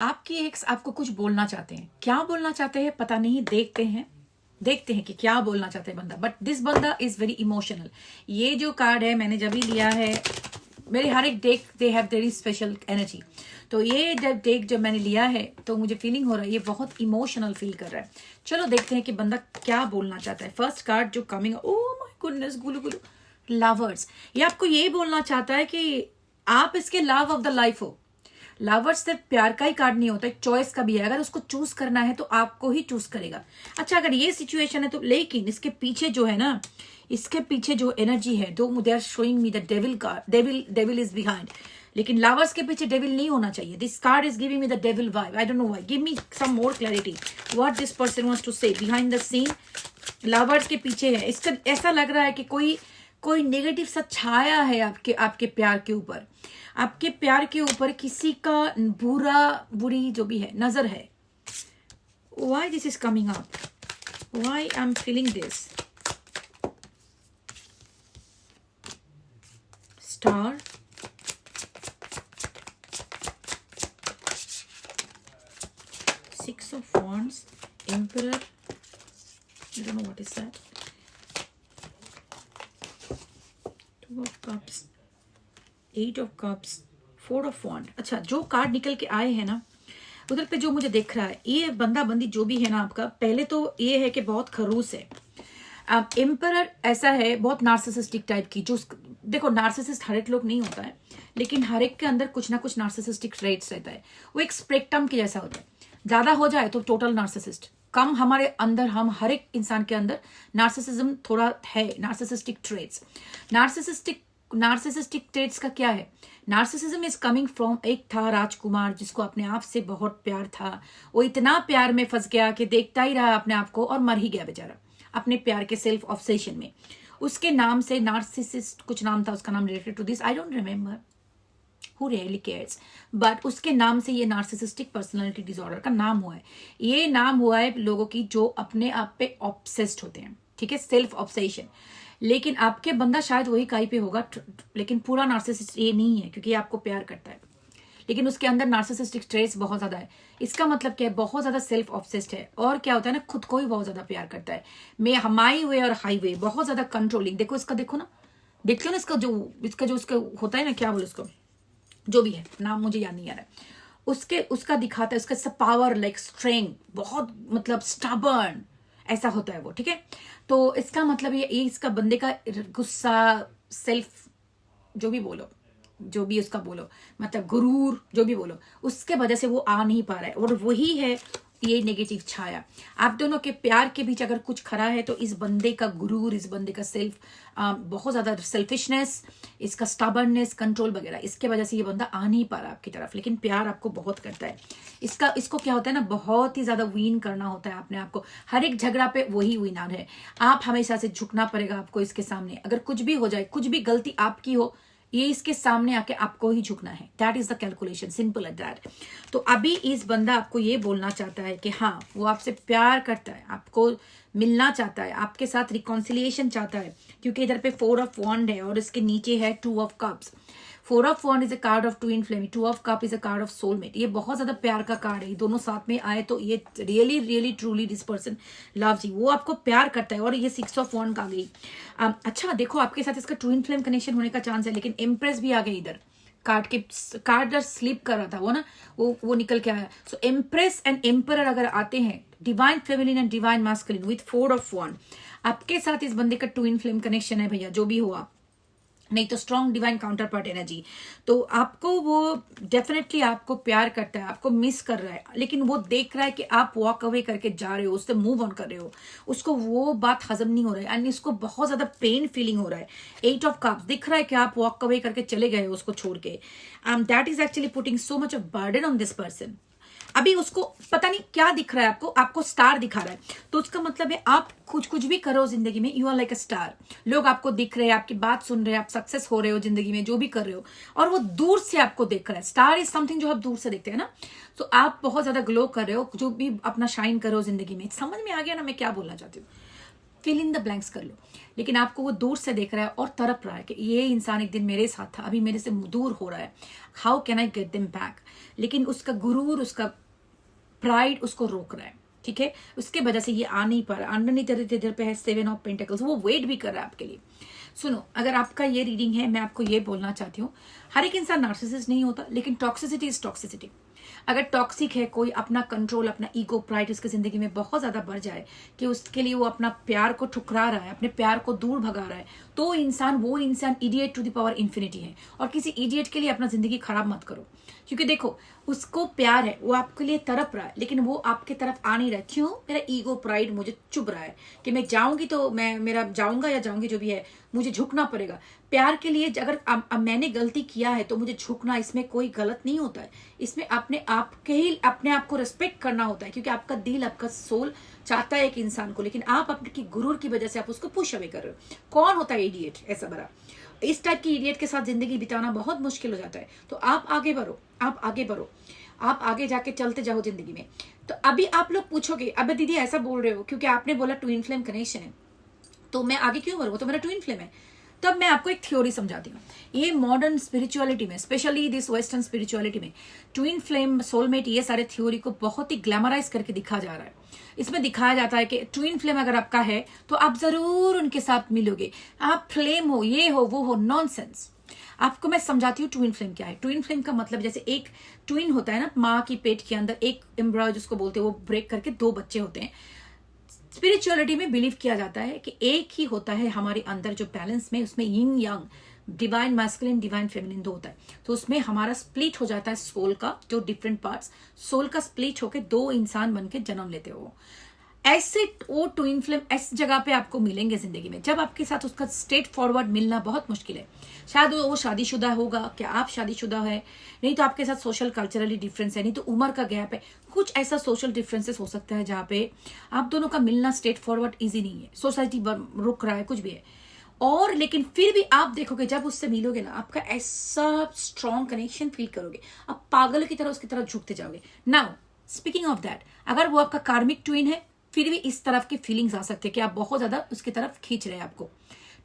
आपकी एक्स आपको कुछ बोलना चाहते हैं, क्या बोलना चाहते हैं पता नहीं, देखते हैं कि क्या बोलना चाहते हैं बंदा। बट दिस बंदा इज वेरी इमोशनल। ये जो कार्ड है मैंने जब भी लिया है, मेरे हर एक deck they have very special energy. तो ये जब डेक जब मैंने लिया है तो मुझे फीलिंग हो रहा है ये बहुत इमोशनल फील कर रहा है। चलो देखते हैं कि बंदा क्या बोलना चाहता है। फर्स्ट कार्ड जो coming, oh my goodness, Gulu Gulu, lovers. ये आपको ये बोलना चाहता है कि आप इसके लव ऑफ द लाइफ हो। लवर्स सिर्फ प्यार का ही कार्ड नहीं होता, एक चॉइस का भी है। अगर उसको चूज करना है तो आपको ही चूज करेगा। अच्छा, अगर ये सिचुएशन है तो, लेकिन इसके पीछे जो है ना, इसके पीछे जो एनर्जी है, though they are showing me the devil card, devil is behind. लेकिन लवर्स के पीछे डेविल नहीं होना चाहिए। This card is giving me the devil vibe. I don't know why. Give me some more clarity what this person wants to say behind the scene. Lovers के पीछे है, इसका ऐसा लग रहा है कि कोई नेगेटिव सा छाया है आपके प्यार के ऊपर। आपके प्यार के ऊपर किसी का बुरी जो भी है नजर है। Why this is coming up? Why I'm feeling this? Star, Six of Wands, Emperor. I don't know what is that. Two of Cups, Eight of Cups, Four of Wands. अच्छा, जो कार्ड निकल के आए हैं ना, उधर पे जो मुझे दिख रहा है, ये बंदा बंदी जो भी है ना आपका, पहले तो ये है कि बहुत खरूस है। अब एम्परर ऐसा है बहुत नार्सिसिस्टिक टाइप की, जो देखो नार्सिसिस्ट हर एक लोग नहीं होता है, लेकिन हर एक के अंदर कुछ ना कुछ नार्सिसिस्टिक ट्रेट्स रहता है। वो एक स्पेक्ट्रम के जैसा होता है। ज्यादा हो जाए तो टोटल नार्सिसिस्ट, कम हमारे अंदर, हम हर एक इंसान के अंदर नार्सिसिज्म थोड़ा है, नार्सिसिस्टिक ट्रेट्स। नार्सिसिस्टिक ट्रेट्स का क्या है? नार्सिसिज्म इज कमिंग फ्रॉम, एक था राजकुमार जिसको अपने आप से बहुत प्यार था। वो इतना प्यार में फंस गया कि देखता ही रहा अपने आप को और मर ही गया बेचारा अपने प्यार के सेल्फ ऑब्सेशन में। उसके नाम से नार्सिसिस्ट कुछ नाम था, उसका नाम related to this, I don't remember, who really cares, but उसके नाम से ये नार्सिसिस्टिक पर्सनालिटी डिसऑर्डर का नाम हुआ है। ये नाम हुआ है लोगों की जो अपने आप पे ऑब्सेस्ड होते हैं, ठीक है, सेल्फ ऑब्सेशन। लेकिन आपके बंदा शायद वही काई पे होगा, लेकिन पूरा नार्सिसिस्ट ये नहीं है, क्योंकि ये आपको प्यार करता है, लेकिन उसके अंदर नार्सिसिस्टिक ट्रेट्स बहुत ज्यादा है। इसका मतलब क्या है? बहुत ज्यादा सेल्फ ऑब्सेस्ड है। और क्या होता है ना, खुद को ही बहुत ज्यादा प्यार करता है। माई वे और हाईवे, बहुत ज्यादा कंट्रोलिंग। देखो इसका, देखो ना, देखते हो ना इसका जो उसका होता है ना, क्या बोले उसको, जो भी है नाम मुझे याद नहीं आ रहा है, उसका दिखाता है, उसका पावर, लाइक स्ट्रेंथ, बहुत मतलब स्टबर्न ऐसा होता है वो, ठीक है। तो इसका मतलब ये इसका बंदे का गुस्सा, सेल्फ जो भी बोलो, जो भी उसका बोलो, मतलब गुरूर जो भी बोलो, उसके वजह से वो आ नहीं पा रहा है। और वही है ये नेगेटिव छाया। आप दोनों के प्यार के बीच अगर कुछ खरा है तो इस बंदे का गुरूर, इस बंदे का सेल्फ, बहुत ज्यादा सेल्फिशनेस, इसका स्टबर्ननेस, कंट्रोल वगैरह, इसके वजह से ये बंदा आ नहीं पा रहा आपकी तरफ। लेकिन प्यार आपको बहुत करता है। इसको क्या होता है ना, बहुत ही ज्यादा वीन करना होता है अपने आप को। हर एक झगड़ा पे वही विनर है। आप हमेशा से झुकना पड़ेगा आपको इसके सामने। अगर कुछ भी हो जाए, कुछ भी गलती आपकी हो, ये इसके सामने आके आपको ही झुकना है। That is the calculation, simple at that. तो अभी इस बंदा आपको ये बोलना चाहता है कि हाँ, वो आपसे प्यार करता है, आपको मिलना चाहता है, आपके साथ रिकॉन्सिलिएशन चाहता है, क्योंकि इधर पे 4 ऑफ वॉन्ड है और इसके नीचे है 2 of cups. 4 of wand is a card of twin flame, 2 of cup is a card of soulmate. ये बहुत ज्यादा प्यार का कार्ड है। ये दोनों साथ में आए तो ये really really truly this person loves you, वो आपको प्यार करता है। और ये 6 ऑफ वॉन्ड आ गई। अच्छा देखो, आपके साथ इसका ट्विन फ्लेम कनेक्शन होने का चांस है, लेकिन एम्प्रेस भी आ गई इधर। कार्ड स्लिप कर रहा था वो ना, वो निकल के आया। सो एम्प्रेस एंड एम्परर अगर आते हैं, divine feminine and divine masculine with 4 of wand, आपके साथ इस बंदे का ट्विन फ्लेम कनेक्शन है भैया, जो भी हो आप, नहीं तो strong divine counter part energy. तो आपको वो डेफिनेटली आपको प्यार करता है, आपको मिस कर रहा है, लेकिन वो देख रहा है कि आप वॉक अवे करके जा रहे हो, उससे मूव ऑन कर रहे हो, उसको वो बात हजम नहीं हो रहा है एंड इसको बहुत ज्यादा पेन फीलिंग हो रहा है। 8 ऑफ कप्स दिख रहा है कि आप वॉक अवे करके चले गए हो उसको छोड़ के। That is actually putting so much of burden on this person. अभी उसको पता नहीं क्या दिख रहा है, आपको स्टार दिखा रहा है। तो उसका मतलब है आप कुछ भी करो जिंदगी में, you are like a star. लोग आपको दिख रहे हैं, आपकी बात सुन रहे हैं, आप सक्सेस हो रहे हो जिंदगी में, जो भी कर रहे हो, और वो दूर से आपको देख रहा है। स्टार इज समथिंग जो आप दूर से देखते हैं ना। तो आप बहुत ज्यादा ग्लो कर रहे हो, जो भी अपना शाइन कर रहे हो जिंदगी में। समझ में आ गया ना मैं क्या बोलना चाहती हूँ? फिल इन द ब्लैंक्स कर लो। लेकिन आपको वो दूर से देख रहा है और तड़प रहा है कि ये इंसान एक दिन मेरे साथ था, अभी मेरे से दूर हो रहा है, how can I get them back. लेकिन उसका गुरूर, उसका प्राइड उसको रोक रहा है, ठीक है। उसके वजह से ये आ नहीं पा रहा। अंडरनीथ इधर पे है 7 ऑफ पेंटिकल्स, वो वेट भी कर रहा है आपके लिए। सुनो, अगर आपका ये रीडिंग है, मैं आपको ये बोलना चाहती हूँ, हर एक इंसान नार्सिसिस्ट नहीं होता, लेकिन टॉक्सिसिटी इज टॉक्सिसिटी। अगर टॉक्सिक है कोई, अपना कंट्रोल, अपना ईगो, प्राइड उसकी जिंदगी में बहुत ज्यादा बढ़ जाए कि उसके लिए वो अपना प्यार को ठुकरा रहा है, अपने प्यार को दूर भगा रहा है, तो वो इंसान idiot to the power infinity है। और किसी इडियट के लिए अपना जिंदगी खराब मत करो, क्योंकि देखो उसको प्यार है, वो आपके लिए तड़प रहा है, लेकिन वो आपके तरफ आ नहीं रहा। क्यों? मेरा ईगो, प्राइड मुझे चुभ रहा है कि मैं जाऊंगी तो मैं मेरा जाऊंगा या जाऊंगी जो भी है, मुझे झुकना पड़ेगा प्यार के लिए। अगर मैंने गलती किया है तो मुझे झुकना, इसमें कोई गलत नहीं होता है। इसमें अपने आप के ही अपने आप को रिस्पेक्ट करना होता है, क्योंकि आपका दिल, आपका सोल चाहता है एक इंसान को, लेकिन आप अपने गुरूर की वजह से आप उसको पुश अवे कर रहे हो। कौन होता है इडियट? ऐसा बड़ा इस टाइप की इडियट के साथ जिंदगी बिताना बहुत मुश्किल हो जाता है। तो आप आगे बढ़ो, आप आगे बढ़ो, आप आगे जाके चलते जाओ जिंदगी में। तो अभी आप लोग पूछोगे, अबे दीदी ऐसा बोल रहे हो क्योंकि आपने बोला ट्विन फ्लेम कनेक्शन है, तो मैं आगे क्यों बढ़ूँ? तो मेरा ट्विन फ्लेम है। तब मैं आपको एक थ्योरी समझाती हूँ। ये मॉडर्न स्पिरिचुअलिटी में, स्पेशली दिस वेस्टर्न स्पिरिचुअलिटी में, ट्विन फ्लेम, सोलमेट, ये सारे थ्योरी को बहुत ही ग्लैमराइज करके दिखाया जा रहा है। इसमें दिखाया जाता है कि ट्विन फ्लेम अगर आपका है तो आप जरूर उनके साथ मिलोगे, आप फ्लेम हो, ये हो, वो हो, नॉनसेंस। आपको मैं समझाती हूँ ट्विन फ्लेम क्या है। ट्विन फ्लेम का मतलब, जैसे एक ट्विन होता है ना, माँ की पेट के अंदर एक एम्ब्रॉय जिसको बोलते हैं, वो ब्रेक करके 2 बच्चे होते हैं। स्पिरिचुअलिटी में बिलीव किया जाता है कि एक ही होता है हमारे अंदर जो बैलेंस में, उसमें यिंग यांग, डिवाइन मैस्कुलिन, डिवाइन फेमिनिन 2 होता है। तो उसमें हमारा स्प्लिट हो जाता है सोल का, जो डिफरेंट पार्ट्स सोल का स्प्लिट होके 2 इंसान बन के जन्म लेते हो। ऐसे वो ट्विन फ्लेम ऐसी जगह पे आपको मिलेंगे जिंदगी में, जब आपके साथ उसका स्ट्रेट फॉरवर्ड मिलना बहुत मुश्किल है। शायद वो शादीशुदा होगा, क्या आप शादीशुदा है? नहीं तो आपके साथ सोशल कल्चरली डिफरेंस है, नहीं तो उम्र का गैप है, कुछ ऐसा सोशल डिफरेंसेस हो सकता है जहाँ पे आप दोनों का मिलना स्ट्रेट फॉरवर्ड ईजी नहीं है, सोसाइटी रुक रहा है, कुछ भी है। और लेकिन फिर भी आप देखोगे, जब उससे मिलोगे ना, आपका ऐसा स्ट्रॉन्ग कनेक्शन फील करोगे, आप पागल की तरह उसकी तरफ झुकते जाओगे। नाउ स्पीकिंग ऑफ दैट, अगर वो आपका कार्मिक ट्विन है, फिर भी इस तरफ की फीलिंग्स आ सकते हैं कि आप बहुत ज्यादा उसकी तरफ खींच रहे हैं आपको।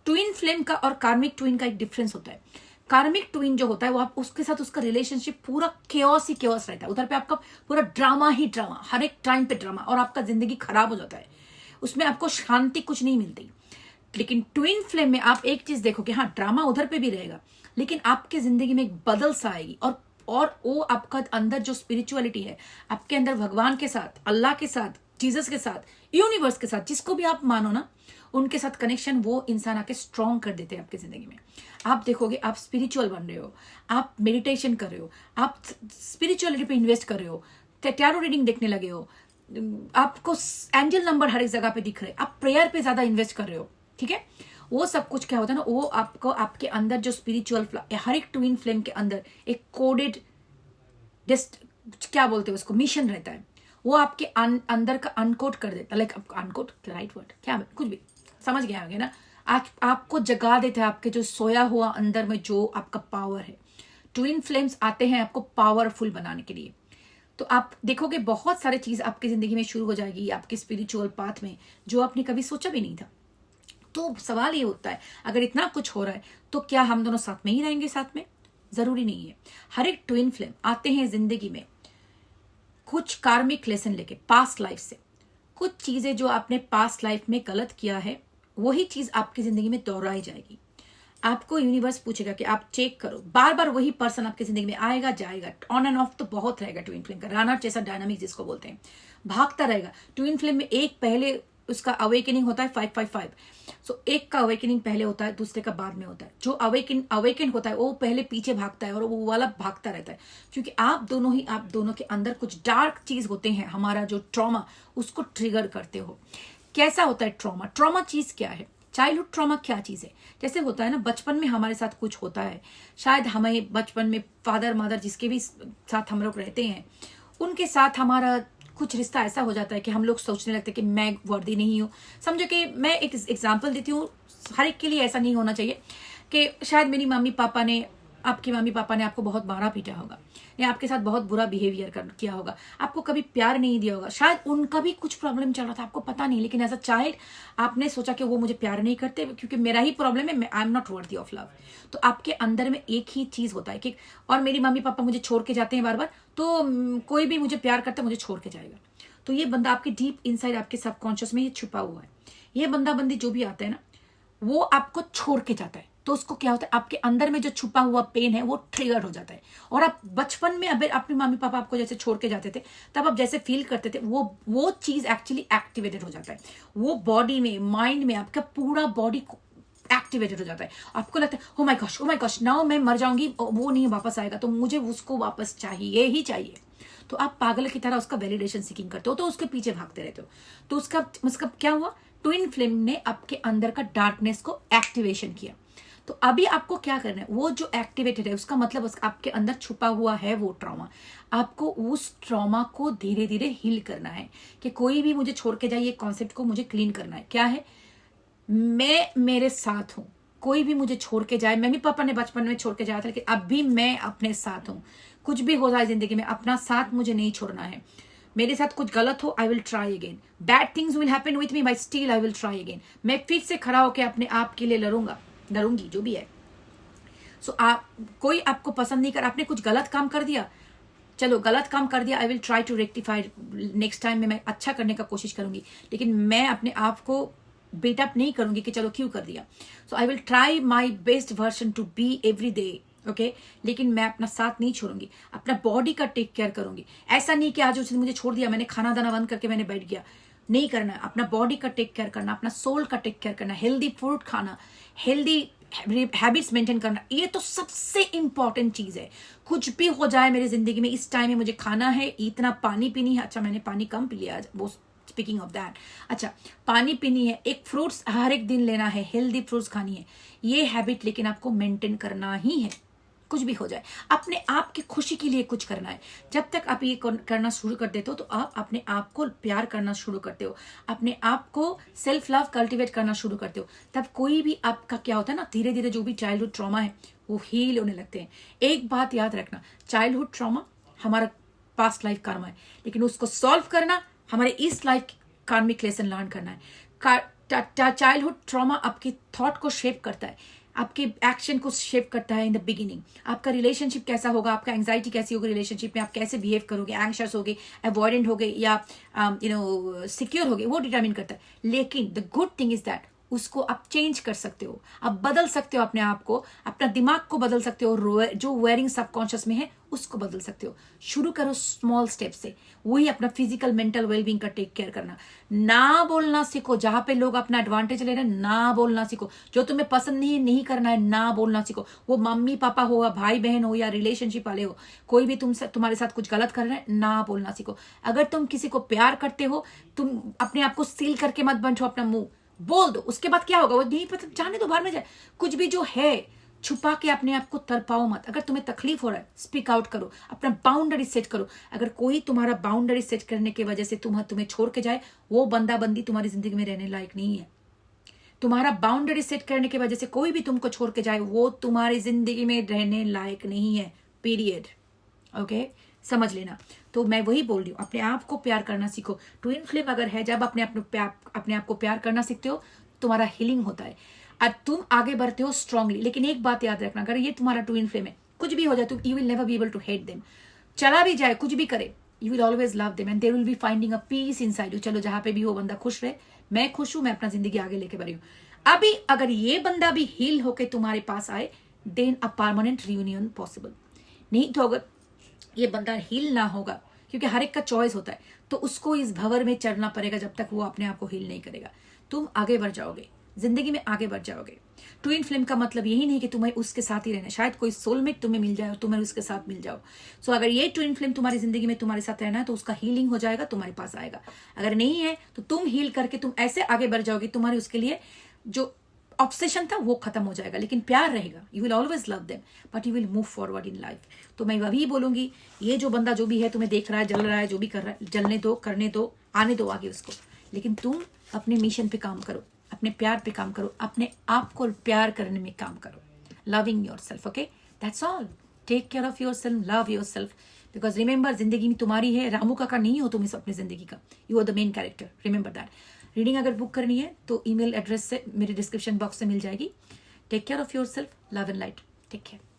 ट्विन फ्लेम का और कार्मिक ट्विन का एक डिफरेंस होता है। कार्मिक ट्विन जो होता है वो आप उसके साथ, उसका रिलेशनशिप पूरा केओस ही केओस रहता है। उधर पे आपका पूरा ड्रामा ही ड्रामा, हर एक टाइम पे ड्रामा, और आपका जिंदगी खराब हो जाता है, उसमें आपको शांति कुछ नहीं मिलती। लेकिन ट्विन फ्लेम में आप एक चीज देखोगे, हाँ ड्रामा उधर पे भी रहेगा, लेकिन आपके जिंदगी में एक बदल सा आएगी। और वो आपका अंदर जो स्पिरिचुअलिटी है, आपके अंदर भगवान के साथ, अल्लाह के साथ, जीसस के साथ, यूनिवर्स के साथ, जिसको भी आप मानो ना, उनके साथ कनेक्शन वो इंसान आके स्ट्रॉन्ग कर देते हैं आपकी जिंदगी में। आप देखोगे आप स्पिरिचुअल बन रहे हो, आप मेडिटेशन कर रहे हो, आप स्पिरिचुअलिटी पे इन्वेस्ट कर रहे हो, टैरो रीडिंग देखने लगे हो, आपको एंजल नंबर हर एक जगह पे दिख रहे हैं, आप प्रेयर पे ज्यादा इन्वेस्ट कर रहे हो, ठीक है। वो सब कुछ क्या होता है ना, वो आपको आपके अंदर जो स्पिरिचुअल, हर एक ट्विन फ्लेम के अंदर एक कोडेड क्या बोलते हैं उसको, मिशन रहता है। वो आपके अंदर का अनकोड कर देता है, लाइक अनकोड राइट वर्ड क्या, कुछ भी समझ गए होंगे ना। आपको जगा देता है आपके जो सोया हुआ अंदर में जो आपका पावर है। ट्विन फ्लेम्स आते हैं आपको पावरफुल बनाने के लिए। तो आप देखोगे बहुत सारी चीज आपकी जिंदगी में शुरू हो जाएगी, आपके स्पिरिचुअल पाथ में, जो आपने कभी सोचा भी नहीं था। तो सवाल ये होता है, अगर इतना कुछ हो रहा है तो क्या हम दोनों साथ में ही रहेंगे? साथ में जरूरी नहीं है। हर एक ट्विन फ्लेम आते हैं जिंदगी में कुछ कार्मिक लेसन लेके, पास्ट लाइफ से कुछ चीजें जो आपने पास्ट लाइफ में गलत किया है, वही चीज आपकी जिंदगी में दोहराई जाएगी। आपको यूनिवर्स पूछेगा कि आप चेक करो, बार बार वही पर्सन आपकी जिंदगी में आएगा जाएगा, ऑन एंड ऑफ तो बहुत रहेगा ट्विन फ्लेम का, राना जैसा डायनामिक जिसको बोलते हैं, भागता रहेगा। ट्विन फ्लेम में एक पहले उसका अवेकनिंग होता है 555, सो एक का अवेकनिंग पहले होता है, दूसरे का बाद में होता है। जो अवेकन होता है वो पहले पीछे भागता है और वो वाला भागता रहता है, क्योंकि आप दोनों के अंदर कुछ डार्क चीज होते हैं। हमारा जो ट्रॉमा, उसको ट्रिगर करते हो। कैसा होता है ट्रॉमा? ट्रॉमा चीज क्या है? चाइल्डहुड ट्रॉमा क्या चीज है? जैसे होता है ना, बचपन में हमारे साथ कुछ होता है, शायद हमें बचपन में फादर मदर जिसके भी साथ हम लोग रहते हैं, उनके साथ हमारा कुछ रिश्ता ऐसा हो जाता है कि हम लोग सोचने लगते हैं कि मैं वर्दी नहीं हूँ। समझो कि मैं एक एग्जांपल देती हूँ, हर एक के लिए ऐसा नहीं होना चाहिए कि शायद मेरी मम्मी पापा ने आपके मम्मी पापा ने आपको बहुत मारा पीटा होगा या आपके साथ बहुत बुरा बिहेवियर किया होगा, आपको कभी प्यार नहीं दिया होगा, शायद उनका भी कुछ प्रॉब्लम चल रहा था, आपको पता नहीं, लेकिन एज अ चाइल्ड आपने सोचा कि वो मुझे प्यार नहीं करते क्योंकि मेरा ही प्रॉब्लम है, I am not worthy of love. तो आपके अंदर में एक ही चीज होता है कि और मेरी मम्मी पापा मुझे छोड़ के जाते हैं बार बार, तो कोई भी मुझे प्यार करता है मुझे छोड़ के जाएगा। तो ये बंदा आपके डीप इनसाइड आपके सबकॉन्शियस में ये छुपा हुआ है। ये बंदा बंदी जो भी आता है ना, वो आपको छोड़ के जाता है, तो उसको क्या होता है, आपके अंदर में जो छुपा हुआ पेन है वो ट्रिगर हो जाता है। और आप बचपन में अगर अपने मम्मी पापा आपको जैसे छोड़ के जाते थे, तब आप जैसे फील करते थे, वो चीज एक्चुअली एक्टिवेटेड हो जाता है, वो बॉडी में, माइंड में, आपका पूरा बॉडी एक्टिवेटेड हो जाता है। आपको लगता है ओ माय गॉश नाउ मैं मर जाऊंगी, वो नहीं वापस आएगा, तो मुझे उसको वापस चाहिए ही चाहिए। तो आप पागल की तरह उसका वैलिडेशन सीकिंग करते हो, तो उसके पीछे भागते रहते हो। तो उसका क्या हुआ, ट्विन फ्लेम ने आपके अंदर का डार्कनेस को एक्टिवेशन किया। तो अभी आपको क्या करना है, वो जो एक्टिवेटेड है उसका मतलब आपके अंदर छुपा हुआ है वो ट्रॉमा, आपको उस ट्रॉमा को धीरे धीरे हील करना है। कि कोई भी मुझे छोड़ के जाए, ये कॉन्सेप्ट को मुझे क्लीन करना है। क्या है, मैं मेरे साथ हूं, कोई भी मुझे छोड़ के जाए, मम्मी पापा ने बचपन में छोड़ के जाया था, लेकिन अभी मैं अपने साथ हूं। कुछ भी हो जाए जिंदगी में, अपना साथ मुझे नहीं छोड़ना है। मेरे साथ कुछ गलत हो, आई will try again, bad things will happen with me, but still I will try again. मैं फिर से खड़ा होकर अपने आप के लिए लड़ूंगी जो भी है। सो कोई आपको पसंद नहीं कर, आपने कुछ गलत काम कर दिया, चलो गलत काम कर दिया, I will try to rectify, next time में मैं अच्छा करने का कोशिश करूंगी, लेकिन मैं अपने आप को बेट अप नहीं करूंगी कि चलो क्यों कर दिया। So I will try my best version to be every day, okay. लेकिन मैं अपना साथ नहीं छोड़ूंगी, अपना बॉडी का टेक केयर करूंगी। ऐसा नहीं कि आज उसने मुझे छोड़ दिया, मैंने खाना दाना बंद करके मैंने बैठ गया, नहीं करना है। अपना बॉडी का टेक केयर करना, अपना सोल का टेक केयर करना, हेल्दी फूड खाना, हेल्दी हैबिट्स मेंटेन करना, ये तो सबसे इंपॉर्टेंट चीज है। कुछ भी हो जाए मेरी जिंदगी में, इस टाइम में मुझे खाना है, इतना पानी पीनी है। अच्छा मैंने पानी कम पी लिया आज, वो स्पीकिंग ऑफ दैट। अच्छा पानी पीनी है, एक फ्रूट्स हर एक दिन लेना है, हेल्दी फ्रूट्स खानी है, ये हैबिट लेकिन आपको मेंटेन करना ही है। कुछ भी हो जाए, अपने आप की खुशी के लिए कुछ करना है। जब तक आप ये करना शुरू कर देते हो, तो आप अपने आप को प्यार करना शुरू करते हो, अपने आप को सेल्फ लव कल्टीवेट करना शुरू करते हो, तब कोई भी आपका क्या होता है ना, धीरे धीरे जो भी चाइल्डहुड ट्रॉमा है वो हील होने लगते हैं। एक बात याद रखना, चाइल्डहुड ट्रॉमा हमारा पास्ट लाइफ कर्म है, लेकिन उसको सॉल्व करना हमारे इस लाइफ कार्मिक लेसन लर्न करना है। चाइल्डहुड ट्रॉमा आपके थॉट को शेप करता है, आपके एक्शन को शेप करता है इन द बिगिनिंग। आपका रिलेशनशिप कैसा होगा, आपका एंग्जाइटी कैसी होगी रिलेशनशिप में, आप कैसे बिहेव करोगे, एंग्शियस होगे, अवॉइडेंट होगे या सिक्योर होगे, वो डिटरमिन करता है। लेकिन the good thing is that उसको आप चेंज कर सकते हो, आप बदल सकते हो अपने आप को, अपना दिमाग को बदल सकते हो, जो वेयरिंग सबकॉन्शियस में है उसको बदल सकते हो। शुरू करो स्मॉल स्टेप से, वही अपना फिजिकल मेंटल वेलबींग का टेक केयर करना। ना बोलना सीखो, जहां पे लोग अपना एडवांटेज ले रहे हैं ना बोलना सीखो, जो तुम्हें पसंद नहीं करना है ना बोलना सीखो। वो मम्मी पापा हो, भाई बहन हो या रिलेशनशिप वाले हो, कोई भी तुम्हारे साथ कुछ गलत कर रहे हैं ना बोलना सीखो। अगर तुम किसी को प्यार करते हो, तुम अपने आप को सील करके मत बैठो, अपना मुंह बोल दो। उसके बाद क्या होगा वो नहीं पता, जाने दो, बाहर में जाए। कुछ भी जो है छुपा के अपने आप को तरपाओ मत। अगर तुम्हें तकलीफ हो रहा है स्पीक आउट करो, अपना बाउंड्री सेट करो। अगर कोई तुम्हारा बाउंड्री सेट करने की वजह से तुम्हें छोड़ के जाए, वो बंदा बंदी तुम्हारी जिंदगी में रहने लायक नहीं है। तुम्हारा बाउंड्री सेट करने की वजह से कोई भी तुमको छोड़ के जाए, वो तुम्हारी जिंदगी में रहने लायक नहीं है, पीरियड। ओके समझ लेना। तो मैं वही बोल रही हूँ, अपने आप को प्यार करना सीखो। ट्विन फ्लेम अगर है, जब अपने आप को प्यार करना सीखते हो, तुम्हारा हीलिंग होता है और तुम आगे बढ़ते हो स्ट्रांगली। लेकिन एक बात याद रखना, अगर ये तुम्हारा ट्विन फ्लेम है, कुछ भी हो जाए तो you will never be able to hate them. चला भी जाए, कुछ भी करे, you will always love them and there will be finding a peace inside you. चलो जहां पे भी हो बंदा खुश रहे, मैं खुश हूं, मैं अपना जिंदगी आगे लेके बढ़ी हूँ। अभी अगर ये बंदा भी हील होके तुम्हारे पास आए, then a permanent reunion possible. नहीं तो अगर ये बंदा हील ना होगा, क्योंकि हर एक का चॉइस होता है, तो उसको इस भंवर में चढ़ना पड़ेगा जब तक वो अपने आप को हील नहीं करेगा। तुम आगे बढ़ जाओगे, जिंदगी में आगे बढ़ जाओगे। ट्विन फ्लेम का मतलब यही नहीं कि तुम्हें उसके साथ ही रहना, शायद कोई सोलमेट तुम्हें मिल जाए और तुम्हें उसके साथ मिल जाओ। सो अगर ये ट्विन फ्लेम तुम्हारी जिंदगी में तुम्हारे साथ रहना है, तो उसका हीलिंग हो जाएगा, तुम्हारे पास आएगा। अगर नहीं है तो तुम हील करके तुम ऐसे आगे बढ़ जाओगे, तुम्हारे उसके लिए जो ऑब्सेशन था वो खत्म हो जाएगा, लेकिन प्यार रहेगा। You will always love them but you will move forward in life. तो मैं वही बोलूंगी, ये जो बंदा जो भी है तुम्हें देख रहा है, जल रहा है, जो भी कर रहा है, जलने दो, करने दो, आने दो आगे उसको। लेकिन तुम अपने मिशन पे काम करो, अपने प्यार पे काम करो, अपने आप को प्यार करने में काम करो। Loving yourself. Okay, that's all. Take care of yourself, love yourself, because remember जिंदगी में तुम्हारी है, रामू काका नहीं हो तुम इस अपनी जिंदगी का. You are the main character, remember that. Reading अगर बुक करनी है तो ईमेल एड्रेस से मेरे डिस्क्रिप्शन बॉक्स से मिल जाएगी. Take care of yourself, love and light. Take care.